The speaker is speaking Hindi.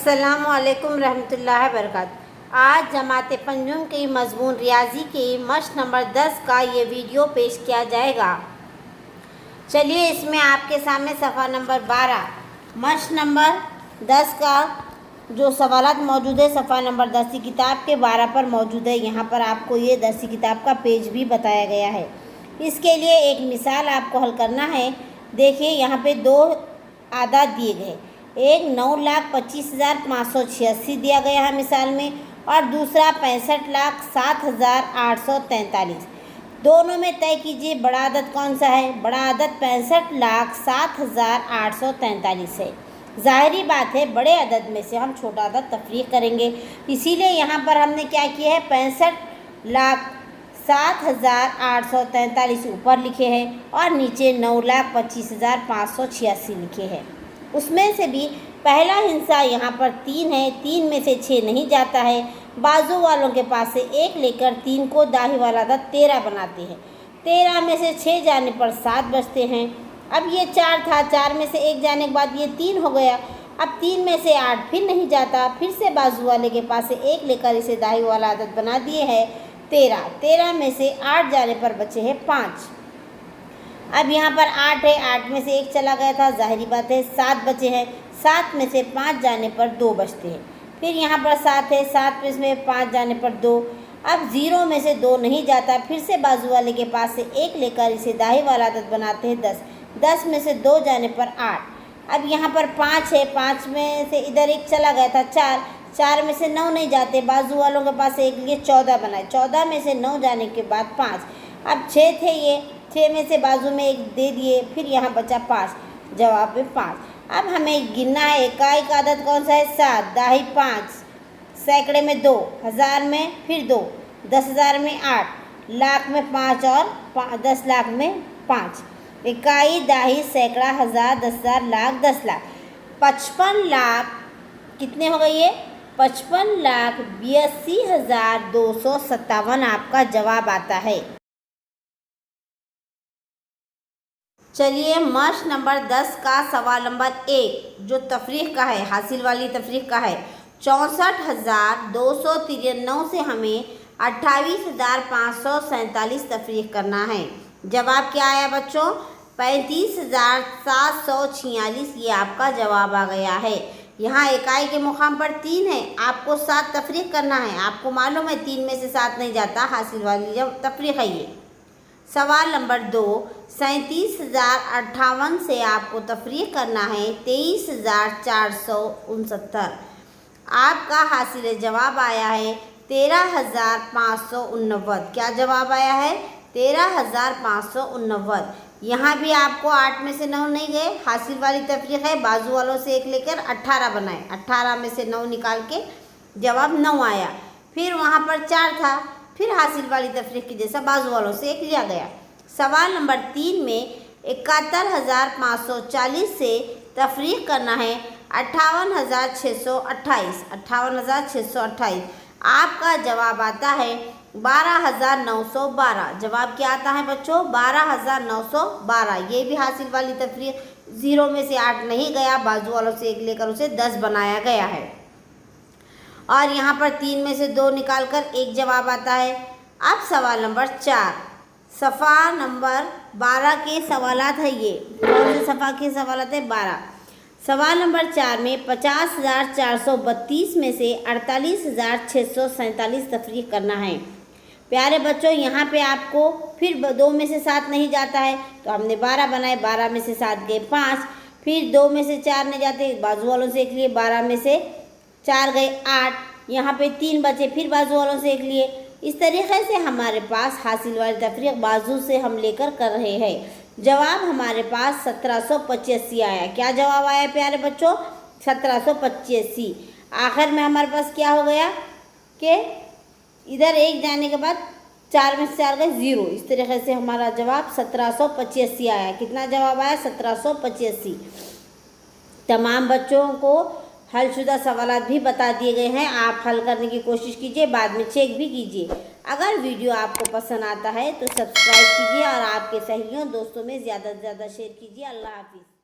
अस्सलामुअलैकुम रहमतुल्लाहि वबरकातुहू। आज जमात पंजुम के मज़मून रियाजी के मश्क नंबर 10 का ये वीडियो पेश किया जाएगा। चलिए इसमें आपके सामने सफ़ा नंबर 12 मश्क नंबर 10 का जो सवालात मौजूद है सफ़ा नंबर 10 की किताब के 12 पर मौजूद है। यहाँ पर आपको ये 10 की किताब का पेज भी बताया गया है। इसके लिए एक मिसाल आपको हल करना है। देखिए यहाँ पे दो आदाद दिए गए, एक 9,25,586 दिया गया है मिसाल में, और दूसरा 65,07,843। दोनों में तय कीजिए बड़ा अदद कौन सा है। बड़ा अदद 65,07,843 है। ज़ाहिरी बात है बड़े अदद में से हम छोटा अदद तफरीक करेंगे, इसीलिए यहाँ पर हमने क्या किया है 65,07,843 ऊपर लिखे हैं और नीचे 9,25,586 लिखे हैं। उसमें से भी पहला हिस्सा यहाँ पर 3 है, 3 में से 6 नहीं जाता है। बाजू वालों के पास से 1 लेकर 3 को दाही वाला अदद 13 बनाते हैं। 13 में से 6 जाने पर 7 बचते हैं। अब ये 4 था, 4 में से 1 जाने के बाद ये 3 हो गया। अब 3 में से 8 फिर नहीं जाता, फिर से बाजू वाले के पास से 1 लेकर इसे दाही वाला अदद बना दिए है 13। 13 में से 8 जाने पर बचे हैं 5। अब यहाँ पर 8 है, 8 में से 1 चला गया था, ज़ाहिरी बात है 7 बचे हैं। 7 में से 5 जाने पर 2 बचते हैं। फिर यहाँ पर 7 है, 7 में से 5 जाने पर 2। अब 0 में से 2 नहीं जाता, फिर से बाजू वाले के पास से 1 लेकर इसे दाही वाला अदद बनाते हैं 10। 10 में से 2 जाने पर 8। अब यहाँ पर 5 है, 5 में से इधर 1 चला गया था 4। 4 में से 9 नहीं जाते, बाजू वालों के पास 1 लिए 14 बनाए। 14 में से 9 जाने के बाद 5। अब 6 थे, ये 6 में से बाजू में 1 दे दिए, फिर यहाँ बचा 5। जवाब में 5। अब हमें गिनना है इकाई का अदद कौन सा है 7, दाही 5, सैकड़े में 2, हज़ार में फिर 2, 10,000 में 8, लाख में 5 और 10 लाख में 5। इकाई, दाही, सैकड़ा, हज़ार, 10,000, लाख, 10 लाख। 55 लाख कितने हो गए ये 55,82,257 आपका जवाब आता है। चलिए मश्क नंबर 10 का सवाल नंबर 1 जो तफरीक का है, हासिल वाली तफरीक का है। 64,293 से हमें 28,547 तफरीक करना है। जवाब क्या आया बच्चों 35,746। ये आपका जवाब आ गया है। यहाँ इकाई के मुकाम पर 3 है, आपको 7 तफरीक करना है। आपको मालूम है 3 में से 7 नहीं जाता, हासिल वाली जब तफरीक है ये। सवाल नंबर 2 37,058 से आपको तफरीक करना है 23,469। आपका हासिल जवाब आया है 13,589। क्या जवाब आया है 13,589। यहाँ भी आपको 8 में से 9 नहीं गए, हासिल वाली तफरीक है, बाजू वालों से 1 लेकर 18 बनाए। 18 में से 9 निकाल के जवाब 9 आया। फिर वहाँ पर 4 था, फिर हासिल वाली तफरीक की जैसा बाजू वालों से 1 लिया गया। सवाल नंबर 3 में 71,540 से तफरीक करना है 58,628। 58,628। आपका जवाब आता है 12,912। जवाब क्या आता है बच्चों 12,912। ये भी हासिल वाली तफरीक, 0 में से 8 नहीं गया, बाजू वालों से 1 लेकर उसे 10 बनाया गया है। और यहाँ पर 3 में से 2 निकाल कर 1 जवाब आता है। अब सवाल नंबर 4 सफ़ा नंबर 12 के सवालात है। ये कौन से सफ़ा के सवालात है 12। सवाल नंबर 4 में 50,432 में से 48,647 तफरीक करना है। प्यारे बच्चों यहाँ पे आपको फिर 2 में से 7 नहीं जाता है, तो हमने 12 बनाए। 12 में से 7 गए 5, फिर 2 में से 4 नहीं जाते, बाजू वालों से 1 लिए, 12 में से 4 गए 8, यहाँ पे 3 बचे, फिर बाजू वालों से 1 लिए। इस तरीके से हमारे पास हासिल वाली तफरीक बाजू से हम लेकर कर रहे हैं। जवाब हमारे पास 1785 आया। क्या जवाब आया प्यारे बच्चों 1785। आखिर में हमारे पास क्या हो गया कि इधर 1 जाने के बाद 4 में से 4 गए 0। इस तरीके से हमारा जवाब 1785 आया। कितना जवाब आया 1785। तमाम बच्चों को हलशुदा सवालात भी बता दिए गए हैं, आप हल करने की कोशिश कीजिए, बाद में चेक भी कीजिए। अगर वीडियो आपको पसंद आता है तो सब्सक्राइब कीजिए और आपके सहेलियों दोस्तों में ज़्यादा से ज़्यादा शेयर कीजिए। अल्लाह हाफिज़।